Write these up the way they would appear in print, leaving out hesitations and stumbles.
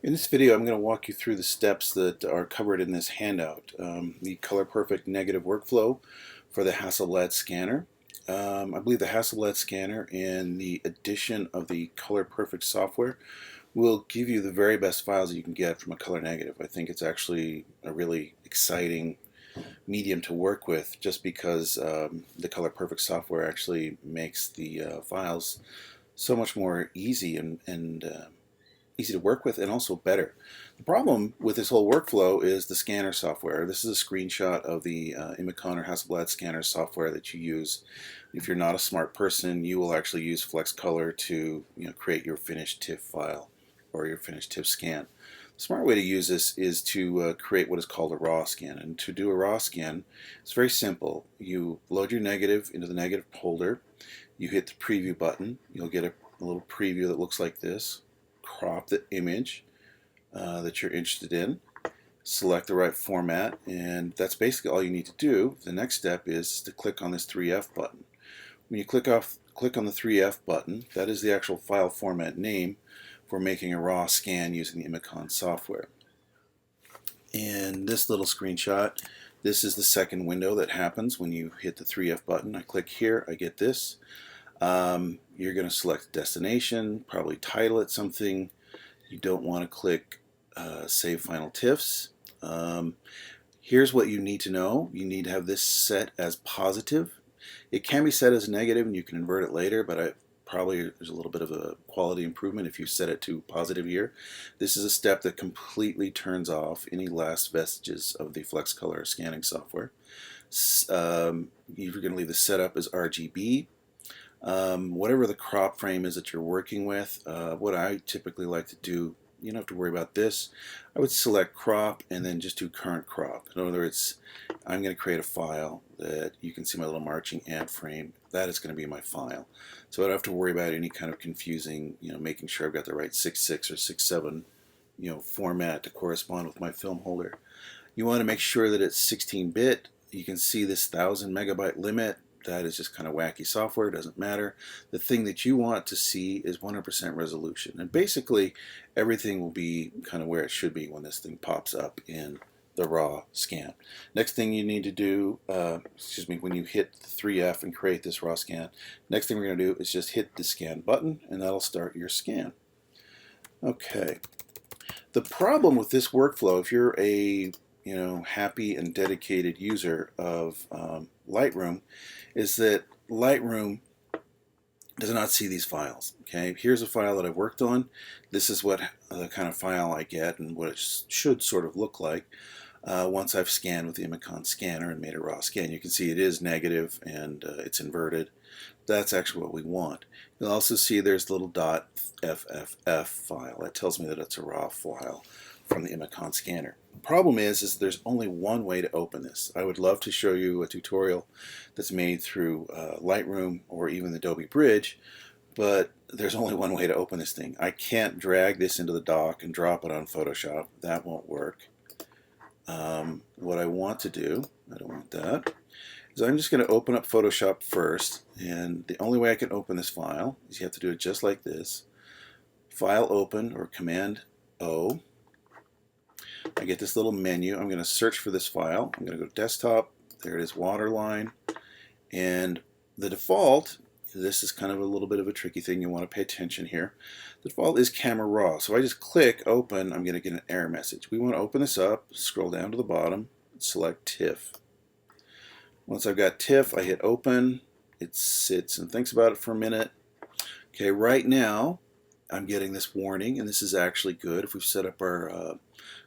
In this video, I'm going to walk you through the steps that are covered in this handout. The Color Perfect negative workflow for the Hasselblad scanner. I believe the Hasselblad scanner and the addition of the Color Perfect software will give you the very best files that you can get from a color negative. I think it's actually a really exciting medium to work with just because the Color Perfect software actually makes the files so much more easy and easy to work with and also better. The problem with this whole workflow is the scanner software. This is a screenshot of the Imacon or Hasselblad scanner software that you use. If you're not a smart person, you will actually use Flex Color to create your finished TIFF file or your finished TIFF scan. The smart way to use this is to create what is called a raw scan. And to do a raw scan, it's very simple. You load your negative into the negative folder. You hit the preview button. You'll get a little preview that looks like this. Crop the image that you're interested in, select the right format, and that's basically all you need to do. The next step is to click on this 3F button. When you click on the 3F button, that is the actual file format name for making a raw scan using the Imacon software. In this little screenshot, this is the second window that happens when you hit the 3F button. I click here, I get this. You're going to select destination, probably title it something. You don't want to click Save Final TIFFs. Here's what you need to know. You need to have this set as positive. It can be set as negative and you can invert it later, but probably there's a little bit of a quality improvement if you set it to positive here. This is a step that completely turns off any last vestiges of the Flex Color scanning software. You're going to leave the setup as RGB. Whatever the crop frame is that you're working with, what I typically like to do, you don't have to worry about this. I would select crop and then just do current crop. In other words, I'm going to create a file that you can see my little marching ant frame. That is going to be my file. So I don't have to worry about any kind of confusing, making sure I've got the right 6.6 or 6.7, format to correspond with my film holder. You want to make sure that it's 16-bit. You can see this 1,000 megabyte limit. That is just kind of wacky software, it doesn't matter. The thing that you want to see is 100% resolution. And basically, everything will be kind of where it should be when this thing pops up in the raw scan. Next thing you need to do, when you hit 3F and create this raw scan, next thing we're going to do is just hit the scan button, and that'll start your scan. Okay. The problem with this workflow, if you're a happy and dedicated user of Lightroom, is that Lightroom does not see these files. Okay, here's a file that I've worked on. This is what the kind of file I get and what it should sort of look like once I've scanned with the Imacon scanner and made a raw scan. You can see it is negative and it's inverted. That's actually what we want. You'll also see there's a little .fff file. That tells me that it's a raw file from the Imacon scanner. The problem is there's only one way to open this. I would love to show you a tutorial that's made through Lightroom or even Adobe Bridge, but there's only one way to open this thing. I can't drag this into the dock and drop it on Photoshop. That won't work. What I want to do, I don't want that, is I'm just going to open up Photoshop first, and the only way I can open this file is you have to do it just like this. File open or Command O. I get this little menu. I'm going to search for this file. I'm going to go to desktop. There it is, waterline. And the default, this is kind of a little bit of a tricky thing. You want to pay attention here. The default is camera raw. So I just click open. I'm going to get an error message. We want to open this up, scroll down to the bottom, select TIFF. Once I've got TIFF, I hit open. It sits and thinks about it for a minute. Okay, right now I'm getting this warning, and this is actually good. If we've set up our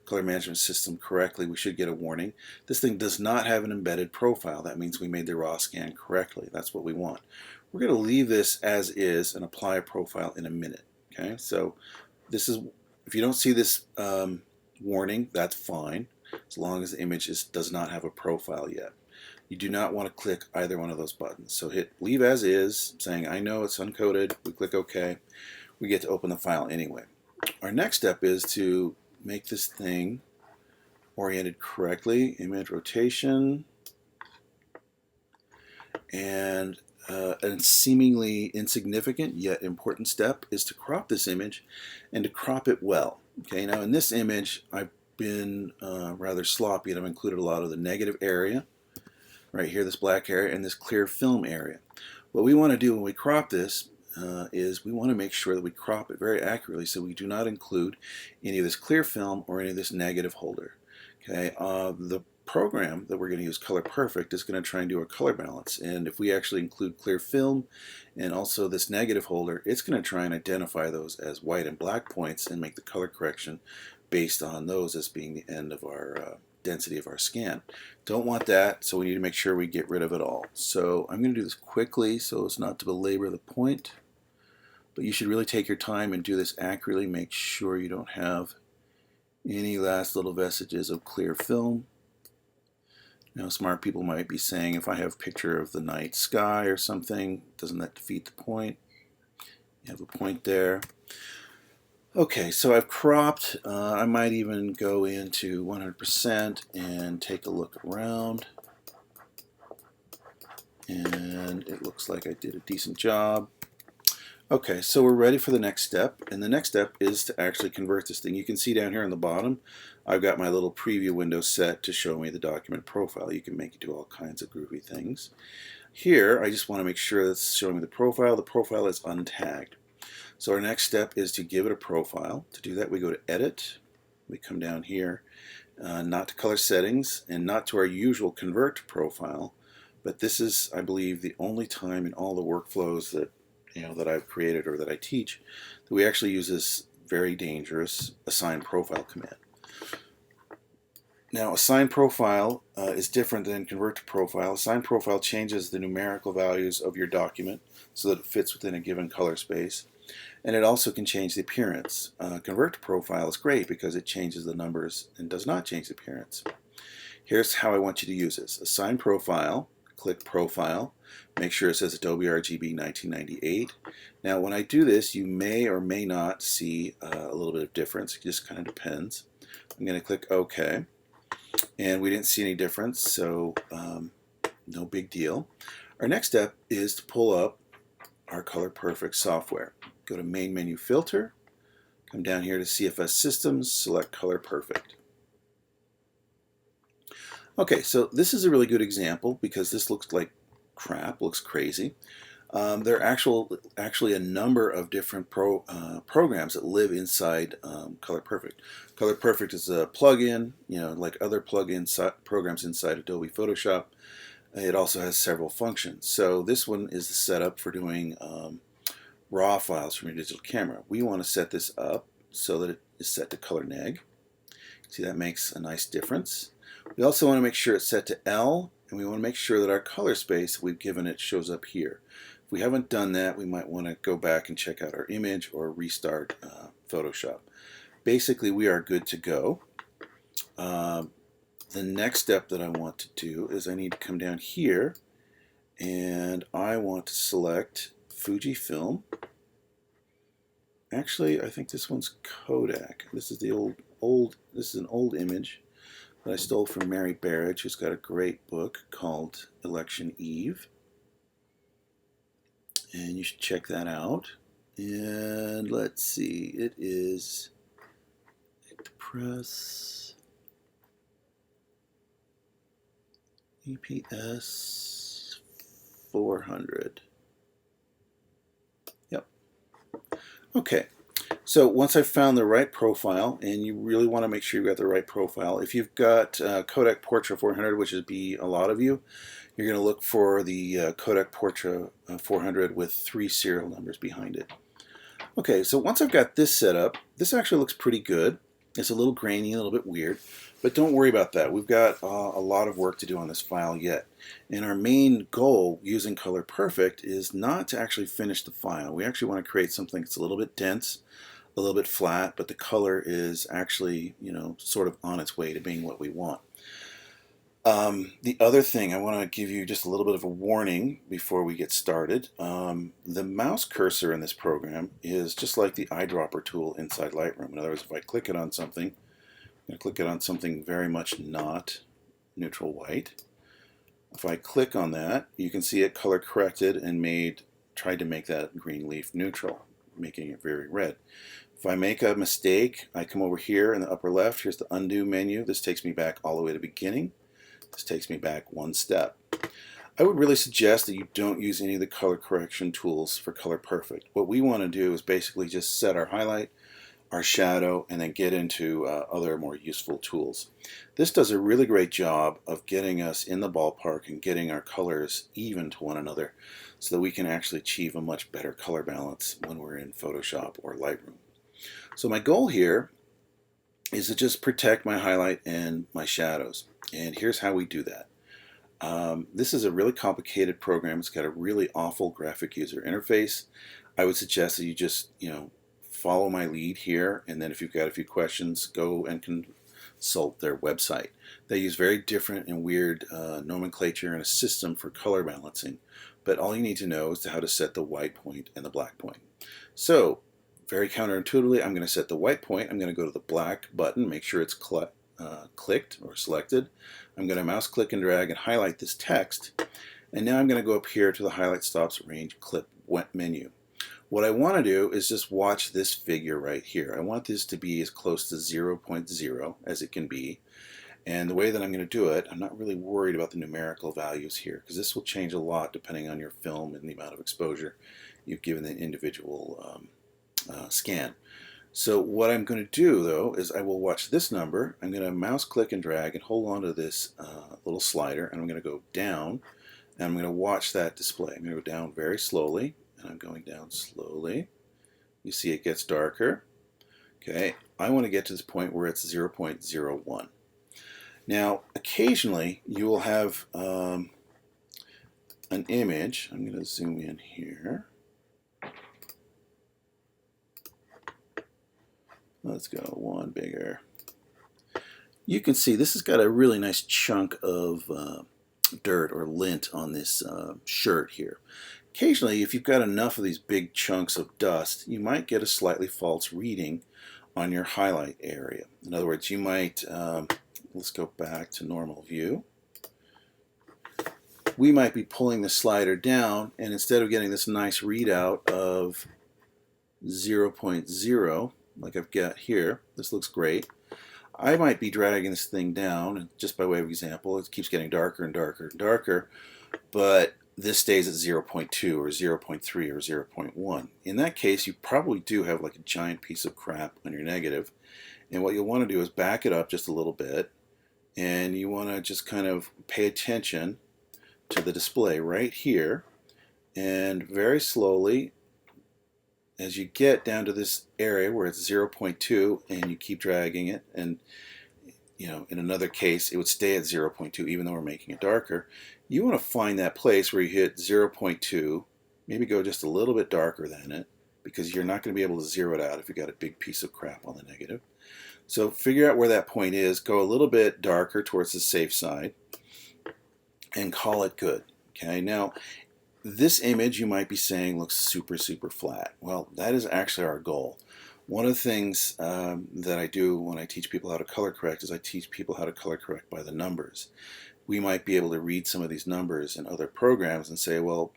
color management system correctly, we should get a warning. This thing does not have an embedded profile. That means we made the raw scan correctly. That's what we want. We're going to leave this as is and apply a profile in a minute. Okay, so this is, if you don't see this warning, that's fine, as long as the image does not have a profile yet. You do not want to click either one of those buttons. So hit leave as is, saying I know it's uncoded. We click OK. We get to open the file anyway. Our next step is to make this thing oriented correctly. Image rotation, and a seemingly insignificant yet important step is to crop this image and to crop it well. Okay, now in this image, I've been rather sloppy, and I've included a lot of the negative area, right here, this black area, and this clear film area. What we want to do when we crop this is we want to make sure that we crop it very accurately so we do not include any of this clear film or any of this negative holder. Okay, the program that we're going to use, Color Perfect, is going to try and do a color balance, and if we actually include clear film and also this negative holder, it's going to try and identify those as white and black points and make the color correction based on those as being the end of our density of our scan. Don't want that, so we need to make sure we get rid of it all. So I'm going to do this quickly so as not to belabor the point, but you should really take your time and do this accurately. Make sure you don't have any last little vestiges of clear film. Now, smart people might be saying, if I have a picture of the night sky or something, doesn't that defeat the point? You have a point there. Okay, so I've cropped. I might even go into 100% and take a look around. And it looks like I did a decent job. Okay, so we're ready for the next step, and the next step is to actually convert this thing. You can see down here on the bottom, I've got my little preview window set to show me the document profile. You can make it do all kinds of groovy things. Here, I just want to make sure it's showing me the profile. The profile is untagged. So our next step is to give it a profile. To do that, we go to Edit. We come down here, not to Color Settings, and not to our usual Convert to Profile. But this is, I believe, the only time in all the workflows that that I've created or that I teach that we actually use this very dangerous Assign Profile command. Now, Assign Profile is different than Convert to Profile. Assign Profile changes the numerical values of your document so that it fits within a given color space. And it also can change the appearance. Convert to Profile is great because it changes the numbers and does not change the appearance. Here's how I want you to use this. Assign Profile, click Profile, make sure it says Adobe RGB 1998. Now when I do this, you may or may not see a little bit of difference. It just kind of depends. I'm going to click OK. And we didn't see any difference, so no big deal. Our next step is to pull up our Color Perfect software. Go to Main Menu Filter, come down here to CFS Systems, select Color Perfect. Okay, so this is a really good example because this looks like crap, looks crazy. There are actually a number of different programs that live inside Color Perfect. Color Perfect is a plugin, like other programs inside Adobe Photoshop. It also has several functions. So this one is the setup for doing raw files from your digital camera. We want to set this up so that it is set to color neg. See, that makes a nice difference. We also want to make sure it's set to L, and we want to make sure that our color space we've given it shows up here. If we haven't done that, we might want to go back and check out our image or restart Photoshop. Basically, we are good to go. The next step that I want to do is I need to come down here and I want to select Fujifilm. Actually, I think this one's Kodak. This is the this is an old image that I stole from Mary Barrage, who's got a great book called Election Eve. And you should check that out. And let's see, it is the press EPS 400. Yep. Okay. So once I've found the right profile, and you really want to make sure you've got the right profile, if you've got Kodak Portra 400, which would be a lot of you, you're going to look for the Kodak Portra 400 with 3 serial numbers behind it. Okay, so once I've got this set up, this actually looks pretty good. It's a little grainy, a little bit weird, but don't worry about that. We've got a lot of work to do on this file yet. And our main goal using Color Perfect is not to actually finish the file. We actually want to create something that's a little bit dense, a little bit flat, but the color is actually, sort of on its way to being what we want. The other thing, I want to give you just a little bit of a warning before we get started. The mouse cursor in this program is just like the eyedropper tool inside Lightroom. In other words, if I click it on something, I'm going to click it on something very much not neutral white. If I click on that, you can see it color corrected and tried to make that green leaf neutral, making it very red. If If I make a mistake, I come over here in the upper left. Here's the undo menu. This takes me back all the way to the beginning. This takes me back one step. I would really suggest that you don't use any of the color correction tools for Color Perfect. What we want to do is basically just set our highlight, our shadow, and then get into other more useful tools. This does a really great job of getting us in the ballpark and getting our colors even to one another so that we can actually achieve a much better color balance when we're in Photoshop or Lightroom. So my goal here is to just protect my highlight and my shadows. And here's how we do that. This is a really complicated program. It's got a really awful graphic user interface. I would suggest that you just, follow my lead here, and then if you've got a few questions, go and consult their website. They use very different and weird nomenclature and a system for color balancing, but all you need to know is how to set the white point and the black point. So, very counterintuitively, I'm going to set the white point. I'm going to go to the black button, make sure it's clicked or selected. I'm going to mouse click and drag and highlight this text, and now I'm going to go up here to the highlight stops range clip menu. What I want to do is just watch this figure right here. I want this to be as close to 0.0 as it can be, and the way that I'm going to do it, I'm not really worried about the numerical values here because this will change a lot depending on your film and the amount of exposure you've given the individual scan. So what I'm going to do though is I will watch this number. I'm going to mouse click and drag and hold on to this little slider, and I'm going to go down, and I'm going to watch that display. I'm going to go down very slowly, and I'm going down slowly. You see it gets darker. Okay, I want to get to this point where it's 0.01. Now occasionally you will have an image. I'm going to zoom in here. Let's go one bigger. You can see this has got a really nice chunk of dirt or lint on this shirt here. Occasionally, if you've got enough of these big chunks of dust, you might get a slightly false reading on your highlight area. In other words, you might, let's go back to normal view. We might be pulling the slider down, and instead of getting this nice readout of 0.0, like I've got here, this looks great. I might be dragging this thing down, and just by way of example, it keeps getting darker and darker and darker, but this stays at 0.2 or 0.3 or 0.1. In that case, you probably do have like a giant piece of crap on your negative, and what you'll want to do is back it up just a little bit, and you want to just kind of pay attention to the display right here, and very slowly, as you get down to this area where it's 0.2 and you keep dragging it, and in another case it would stay at 0.2 even though we're making it darker, you want to find that place where you hit 0.2, maybe go just a little bit darker than it, because you're not going to be able to zero it out if you've got a big piece of crap on the negative. So figure out where that point is, go a little bit darker towards the safe side, and call it good. Okay, now this image you might be saying looks super flat. Well, that is actually our goal. One of the things that I do when I teach people how to color correct is I teach people how to color correct by the numbers. We might be able to read some of these numbers in other programs and say, well,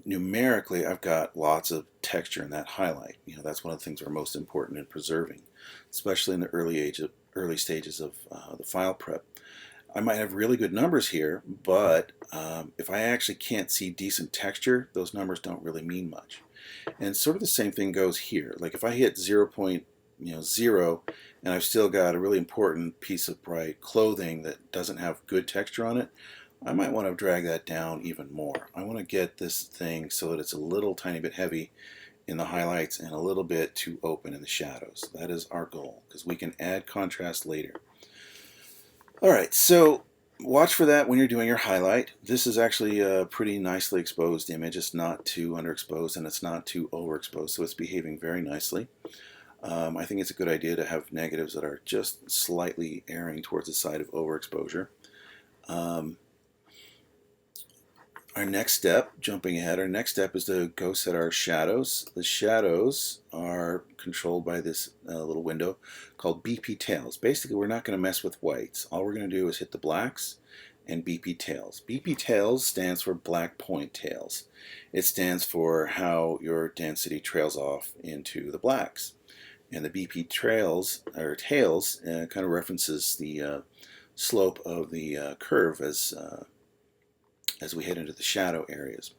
numerically I've got lots of texture in that highlight. That's one of the things that are most important in preserving, especially in the early stages of the file prep. I might have really good numbers here, but if I actually can't see decent texture, those numbers don't really mean much. And sort of the same thing goes here. Like if I hit 0.0 and I've still got a really important piece of bright clothing that doesn't have good texture on it, I might want to drag that down even more. I want to get this thing so that it's a little tiny bit heavy in the highlights and a little bit too open in the shadows. That is our goal, because we can add contrast later. Alright, so watch for that when you're doing your highlight. This is actually a pretty nicely exposed image. It's not too underexposed and it's not too overexposed, so it's behaving very nicely. I think it's a good idea to have negatives that are just slightly erring towards the side of overexposure. Our next step, jumping ahead, our next step is to go set our shadows. The shadows are controlled by this little window called BP tails. Basically, we're not going to mess with whites. All we're going to do is hit the blacks and BP tails. BP tails stands for black point tails. It stands for how your density trails off into the blacks. And the BP trails or tails kind of references the slope of the curve as we head into the shadow areas.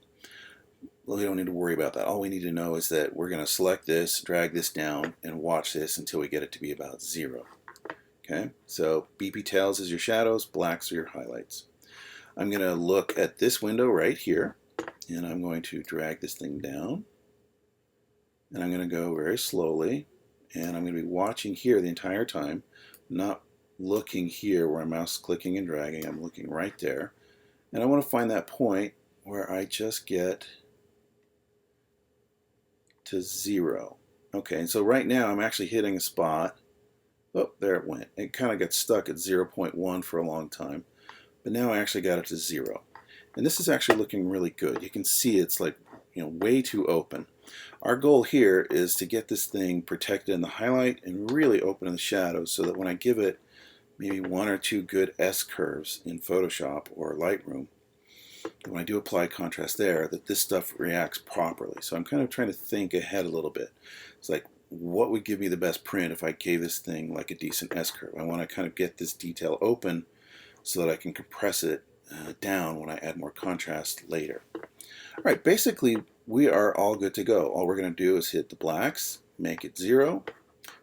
Well, we don't need to worry about that. All we need to know is that we're going to select this, drag this down, and watch this until we get it to be about 0. Okay, so BP tails is your shadows, blacks are your highlights. I'm going to look at this window right here, and I'm going to drag this thing down, and I'm going to go very slowly, and I'm going to be watching here the entire time, not looking here where I'm mouse clicking and dragging. I'm looking right there, and I want to find that point where I just get to 0. Okay, and so right now I'm actually hitting a spot. Oh, there it went. It kind of got stuck at 0.1 for a long time, but now I actually got it to 0. And this is actually looking really good. You can see it's like, way too open. Our goal here is to get this thing protected in the highlight and really open in the shadows so that when I give it maybe 1 or 2 good S-curves in Photoshop or Lightroom, when I do apply contrast there, that this stuff reacts properly. So I'm kind of trying to think ahead a little bit. It's like, what would give me the best print if I gave this thing like a decent S-curve? I want to kind of get this detail open so that I can compress it down when I add more contrast later. All right, basically we are all good to go. All we're going to do is hit the blacks, make it 0.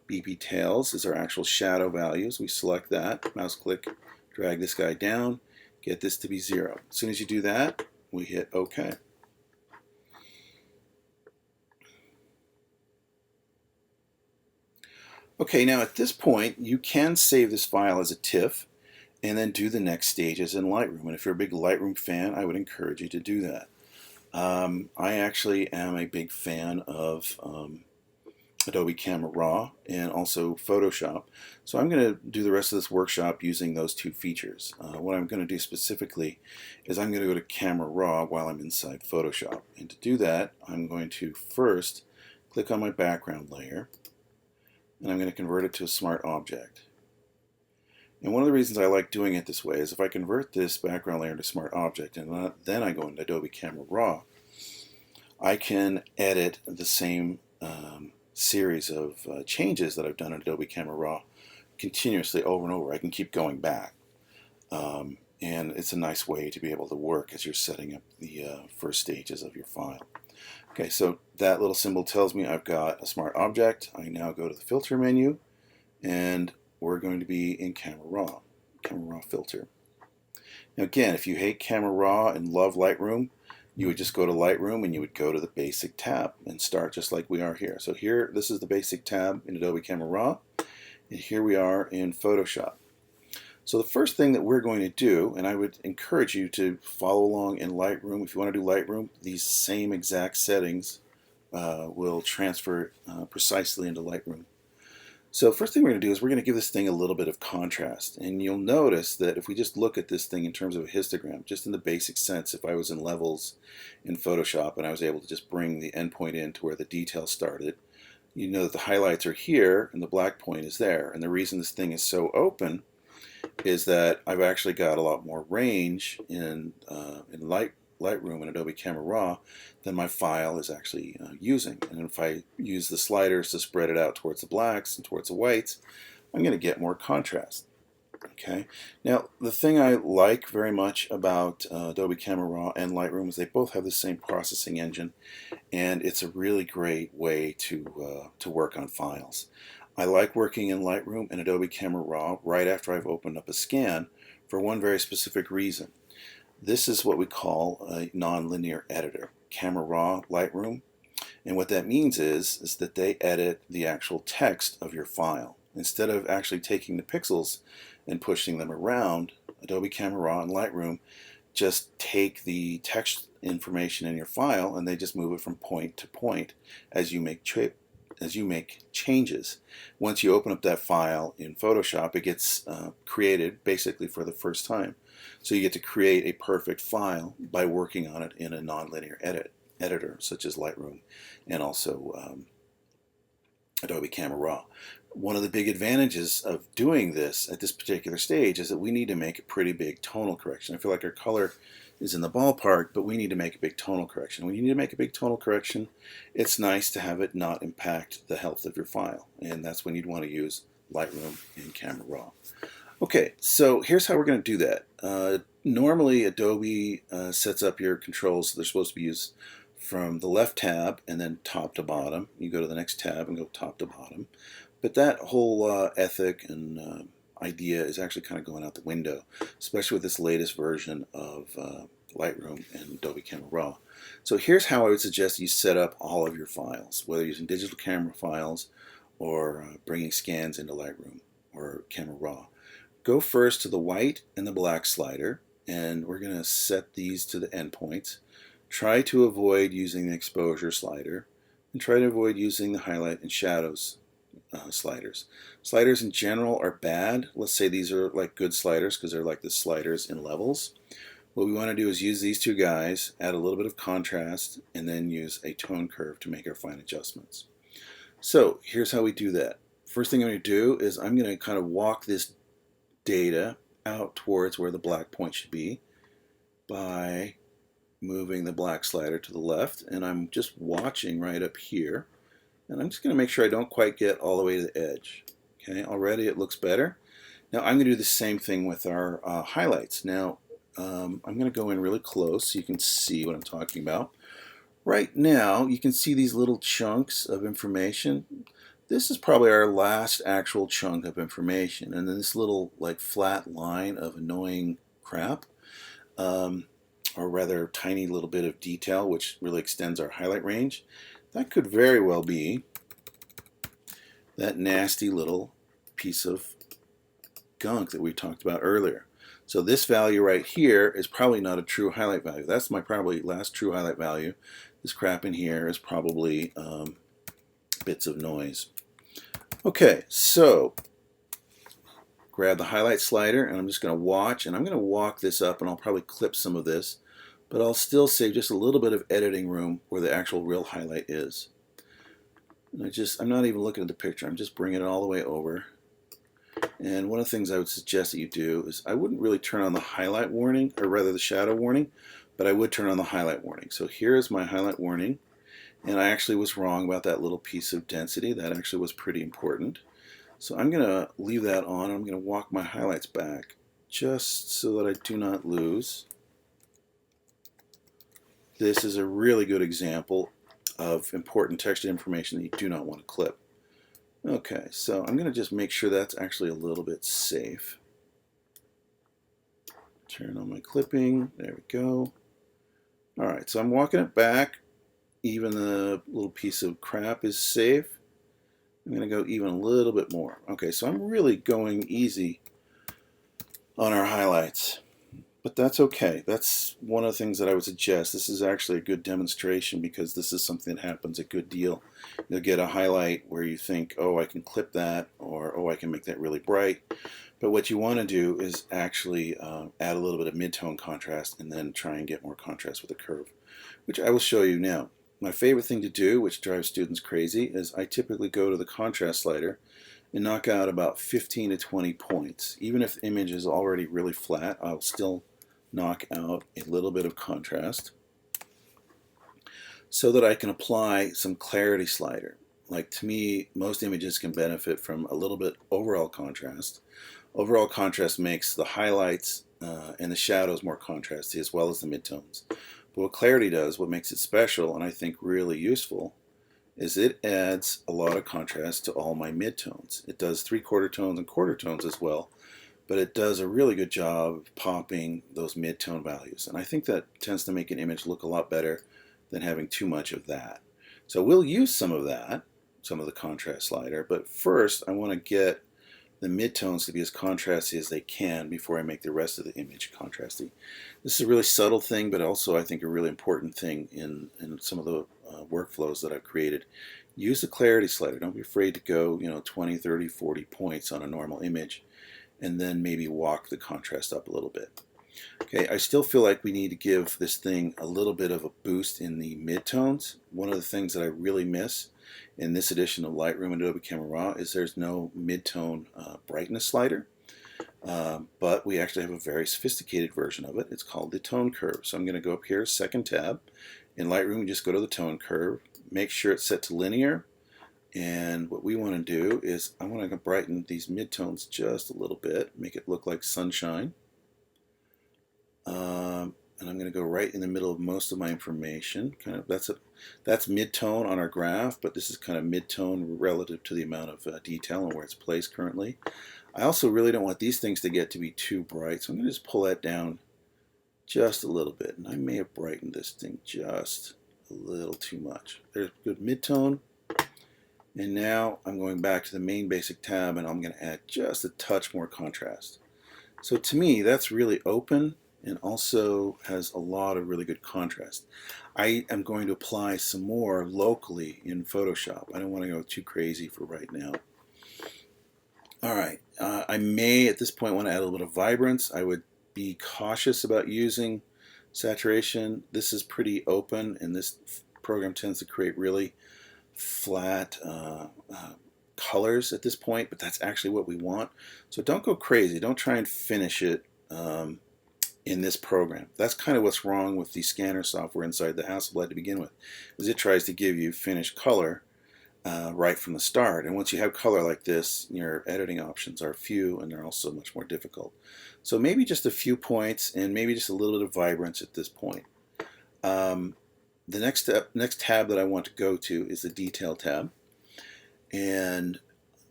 BP tails is our actual shadow values. We select that, mouse click, drag this guy down, get this to be 0. As soon as you do that, we hit OK. Okay, now at this point, you can save this file as a TIFF and then do the next stages in Lightroom. And if you're a big Lightroom fan, I would encourage you to do that. I actually am a big fan of Adobe Camera Raw and also Photoshop. So I'm going to do the rest of this workshop using those 2 features. What I'm going to do specifically is I'm going to go to Camera Raw while I'm inside Photoshop. And to do that, I'm going to first click on my background layer, and I'm going to convert it to a smart object. And one of the reasons I like doing it this way is if I convert this background layer to smart object and then I go into Adobe Camera Raw, I can edit the same series of changes that I've done in Adobe Camera Raw continuously over and over. I can keep going back. And it's a nice way to be able to work as you're setting up the first stages of your file. Okay, so that little symbol tells me I've got a smart object. I now go to the filter menu, and we're going to be in Camera Raw filter. Now again, if you hate Camera Raw and love Lightroom, you would just go to Lightroom and you would go to the basic tab and start just like we are here. So here, this is the basic tab in Adobe Camera Raw, and here we are in Photoshop. So the first thing that we're going to do, and I would encourage you to follow along in Lightroom. If you want to do Lightroom, these same exact settings will transfer precisely into Lightroom. So first thing we're going to do is we're going to give this thing a little bit of contrast. And you'll notice that if we just look at this thing in terms of a histogram, just in the basic sense, if I was in levels in Photoshop and I was able to just bring the endpoint in to where the detail started, you know that the highlights are here and the black point is there. And the reason this thing is so open is that I've actually got a lot more range in Lightroom and Adobe Camera Raw than my file is actually using. And if I use the sliders to spread it out towards the blacks and towards the whites, I'm going to get more contrast. Okay. Now, the thing I like very much about Adobe Camera Raw and Lightroom is they both have the same processing engine, and it's a really great way to work on files. I like working in Lightroom and Adobe Camera Raw right after I've opened up a scan for one very specific reason. This is what we call a nonlinear editor, Camera Raw, Lightroom. And what that means is that they edit the actual text of your file. Instead of actually taking the pixels and pushing them around, Adobe Camera Raw and Lightroom just take the text information in your file and they just move it from point to point as you make changes. Once you open up that file in Photoshop, it gets created basically for the first time. So you get to create a perfect file by working on it in a nonlinear editor such as Lightroom and also Adobe Camera Raw. One of the big advantages of doing this at this particular stage is that we need to make a pretty big tonal correction. I feel like our color is in the ballpark, but we need to make a big tonal correction. When you need to make a big tonal correction, it's nice to have it not impact the health of your file, and that's when you'd want to use Lightroom and Camera Raw. Okay, so here's how we're going to do that. Normally, Adobe sets up your controls so they're supposed to be used from the left tab and then top to bottom. You go to the next tab and go top to bottom. But that whole ethic and idea is actually kind of going out the window, especially with this latest version of Lightroom and Adobe Camera Raw. So here's how I would suggest you set up all of your files, whether using digital camera files or bringing scans into Lightroom or Camera Raw. Go first to the white and the black slider, and we're going to set these to the endpoints. Try to avoid using the exposure slider, and try to avoid using the highlight and shadows sliders. Sliders in general are bad. Let's say these are like good sliders because they're like the sliders in levels. What we want to do is use these two guys, add a little bit of contrast, and then use a tone curve to make our fine adjustments. So here's how we do that. First thing I'm going to do is I'm going to kind of walk this data out towards where the black point should be by moving the black slider to the left, and I'm just watching right up here, and I'm just going to make sure I don't quite get all the way to the edge. Okay, already it looks better. Now I'm going to do the same thing with our highlights. Now I'm going to go in really close so you can see what I'm talking about. Right now you can see these little chunks of information. This is probably our last actual chunk of information, and then this little like flat line of annoying crap, or rather tiny little bit of detail which really extends our highlight range. That could very well be that nasty little piece of gunk that we talked about earlier. So this value right here is probably not a true highlight value. That's my probably last true highlight value. This crap in here is probably bits of noise. Okay, so grab the highlight slider, and I'm just going to watch, and I'm going to walk this up, and I'll probably clip some of this, but I'll still save just a little bit of editing room where the actual real highlight is. And I'm not even looking at the picture, I'm just bringing it all the way over. And one of the things I would suggest that you do is I wouldn't really turn on the highlight warning, or rather the shadow warning, but I would turn on the highlight warning. So here is my highlight warning. And I actually was wrong about that little piece of density. That actually was pretty important. So I'm going to leave that on. I'm going to walk my highlights back just so that I do not lose. This is a really good example of important textured information that you do not want to clip. Okay, so I'm going to just make sure that's actually a little bit safe. Turn on my clipping. There we go. Alright, so I'm walking it back. Even the little piece of crap is safe. I'm going to go even a little bit more. Okay, so I'm really going easy on our highlights, but that's okay. That's one of the things that I would suggest. This is actually a good demonstration because this is something that happens a good deal. You'll get a highlight where you think, oh, I can clip that, or oh, I can make that really bright. But what you want to do is actually add a little bit of mid-tone contrast and then try and get more contrast with a curve, which I will show you now. My favorite thing to do, which drives students crazy, is I typically go to the contrast slider and knock out about 15 to 20 points. Even if the image is already really flat, I'll still knock out a little bit of contrast so that I can apply some clarity slider. Like, to me, most images can benefit from a little bit overall contrast. Overall contrast makes the highlights and the shadows more contrasty, as well as the midtones. But what clarity does, what makes it special and I think really useful, is it adds a lot of contrast to all my midtones. It does 3/4 tones and quarter tones as well, but it does a really good job of popping those mid-tone values. And I think that tends to make an image look a lot better than having too much of that. So we'll use some of that, some of the contrast slider, but first I want to get the midtones to be as contrasty as they can before I make the rest of the image contrasty. This is a really subtle thing, but also I think a really important thing in some of the workflows that I've created. Use the clarity slider. Don't be afraid to go 20, 30, 40 points on a normal image, and then maybe walk the contrast up a little bit. Okay, I still feel like we need to give this thing a little bit of a boost in the midtones. One of the things that I really miss in this edition of Lightroom and Adobe Camera Raw is there's no mid-tone brightness slider. But we actually have a very sophisticated version of it. It's called the tone curve. So I'm going to go up here, second tab. In Lightroom, just go to the tone curve. Make sure it's set to linear. And what we want to do is I want to brighten these midtones just a little bit, make it look like sunshine. And I'm going to go right in the middle of most of my information. That's mid-tone on our graph, but this is kind of mid-tone relative to the amount of detail and where it's placed currently. I also really don't want these things to get to be too bright, so I'm going to just pull that down just a little bit. And I may have brightened this thing just a little too much. There's good mid-tone. And now I'm going back to the main basic tab, and I'm going to add just a touch more contrast. So to me, that's really open and also has a lot of really good contrast. I am going to apply some more locally in Photoshop. I don't want to go too crazy for right now. All right, I may at this point want to add a little bit of vibrance. I would be cautious about using saturation. This is pretty open, and this program tends to create really flat colors at this point, but that's actually what we want. So don't go crazy. Don't try and finish it in this program. That's kind of what's wrong with the scanner software inside the Hasselblad to begin with, is it tries to give you finished color right from the start. And once you have color like this, your editing options are few, and they're also much more difficult. So maybe just a few points, and maybe just a little bit of vibrance at this point. The next tab that I want to go to is the Detail tab, and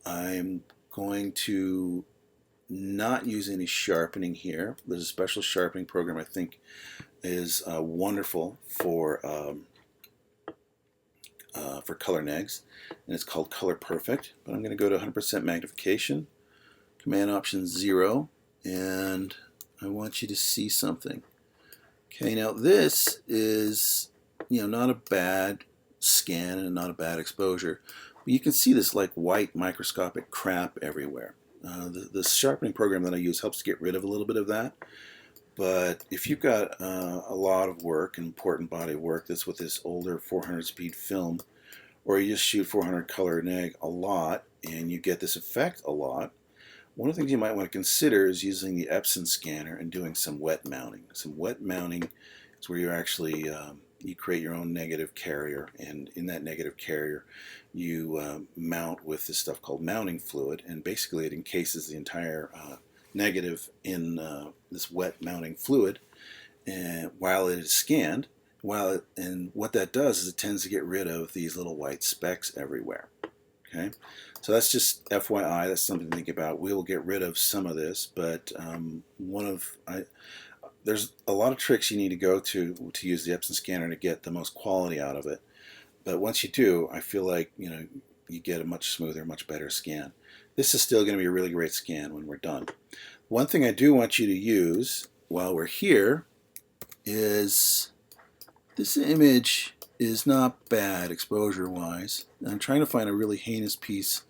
I'm going to not use any sharpening here. There's a special sharpening program I think is wonderful for color negs, and it's called Color Perfect. But I'm going to go to 100% magnification, Command Option 0, and I want you to see something. Okay, now this is not a bad scan and not a bad exposure, but you can see this like white microscopic crap everywhere. The sharpening program that I use helps to get rid of a little bit of that. But if you've got a lot of work, an important body of work that's with this older 400 speed film, or you just shoot 400 color neg a lot and you get this effect a lot, one of the things you might want to consider is using the Epson scanner and doing some wet mounting. Some wet mounting is where you actually you create your own negative carrier, and in that negative carrier you mount with this stuff called mounting fluid, and basically it encases the entire negative in this wet mounting fluid and while it is scanned, and what that does is it tends to get rid of these little white specks everywhere. Okay, so that's just FYI, that's something to think about. We will get rid of some of this, but there's a lot of tricks you need to go to use the Epson scanner to get the most quality out of it. But once you do, I feel like you get a much smoother, much better scan. This is still going to be a really great scan when we're done. One thing I do want you to use while we're here is this image is not bad exposure-wise. I'm trying to find a really heinous piece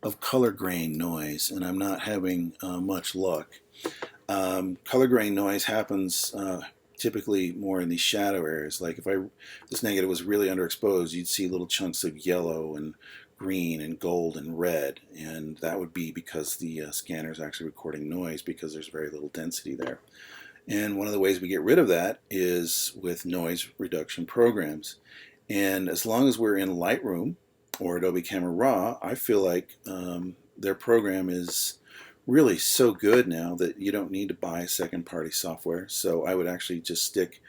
of color grain noise, and I'm not having much luck. Color grain noise happens typically more in these shadow areas. Like if this negative was really underexposed, you'd see little chunks of yellow and green and gold and red, and that would be because the scanner is actually recording noise because there's very little density there. And one of the ways we get rid of that is with noise reduction programs. And as long as we're in Lightroom or Adobe Camera Raw, I feel like their program is really so good now that you don't need to buy second-party software. So I would actually just stick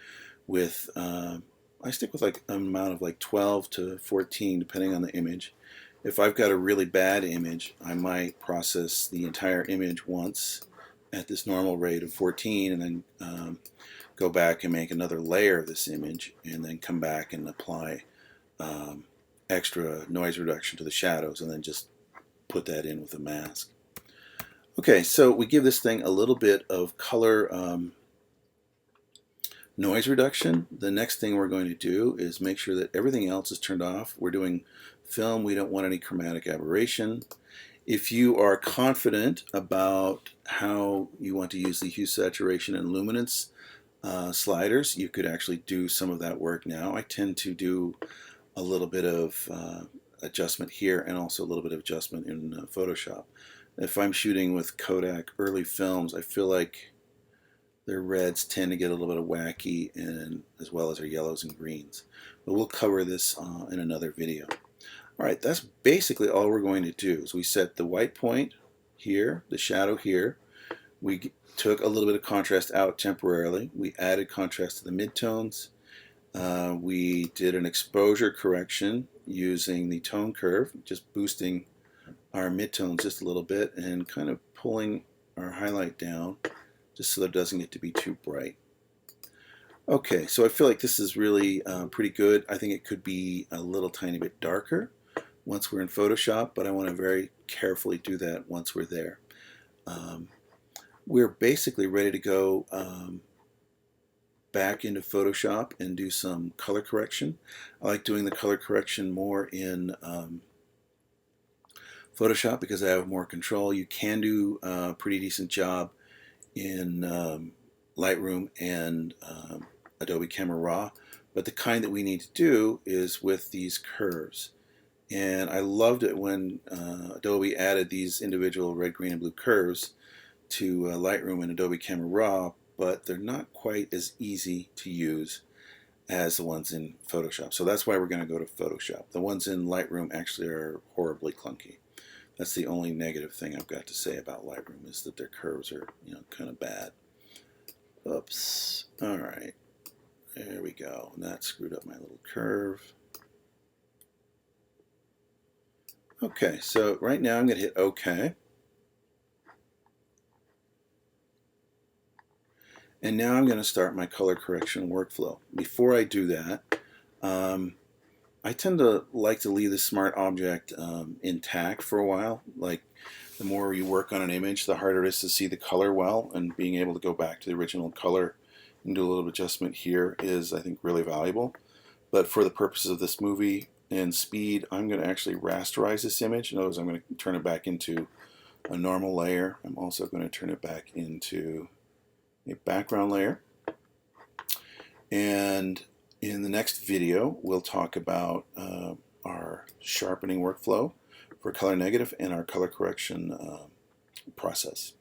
with I stick with like an amount of like 12 to 14 depending on the image. If I've got a really bad image, I might process the entire image once at this normal rate of 14, and then go back and make another layer of this image, and then come back and apply extra noise reduction to the shadows, and then just put that in with a mask. Okay, so we give this thing a little bit of color noise reduction. The next thing we're going to do is make sure that everything else is turned off. We're doing film, we don't want any chromatic aberration. If you are confident about how you want to use the hue, saturation, and luminance sliders, you could actually do some of that work now. I tend to do a little bit of adjustment here and also a little bit of adjustment in Photoshop. If I'm shooting with Kodak early films, I feel like their reds tend to get a little bit of wacky, and as well as their yellows and greens. But we'll cover this in another video. All right, that's basically all we're going to do. Is we set the white point here, the shadow here. We took a little bit of contrast out temporarily. We added contrast to the midtones. We did an exposure correction using the tone curve, just boosting our midtones just a little bit and kind of pulling our highlight down just so that it doesn't get to be too bright. Okay, so I feel like this is really pretty good. I think it could be a little tiny bit darker once we're in Photoshop, but I want to very carefully do that once we're there. We're basically ready to go back into Photoshop and do some color correction. I like doing the color correction more in Photoshop because I have more control. You can do a pretty decent job in Lightroom and Adobe Camera Raw, but the kind that we need to do is with these curves. And I loved it when Adobe added these individual red, green, and blue curves to Lightroom and Adobe Camera Raw, but they're not quite as easy to use as the ones in Photoshop. So that's why we're going to go to Photoshop. The ones in Lightroom actually are horribly clunky. That's the only negative thing I've got to say about Lightroom, is that their curves are, kind of bad. Oops. All right. There we go. And that screwed up my little curve. Okay, so right now I'm going to hit OK. And now I'm going to start my color correction workflow. Before I do that, I tend to like to leave the smart object intact for a while. Like, the more you work on an image, the harder it is to see the color well, and being able to go back to the original color and do a little adjustment here is, I think, really valuable. But for the purposes of this movie and speed, I'm going to actually rasterize this image. In other words, I'm going to turn it back into a normal layer. I'm also going to turn it back into a background layer. And in the next video, we'll talk about our sharpening workflow for color negative and our color correction process.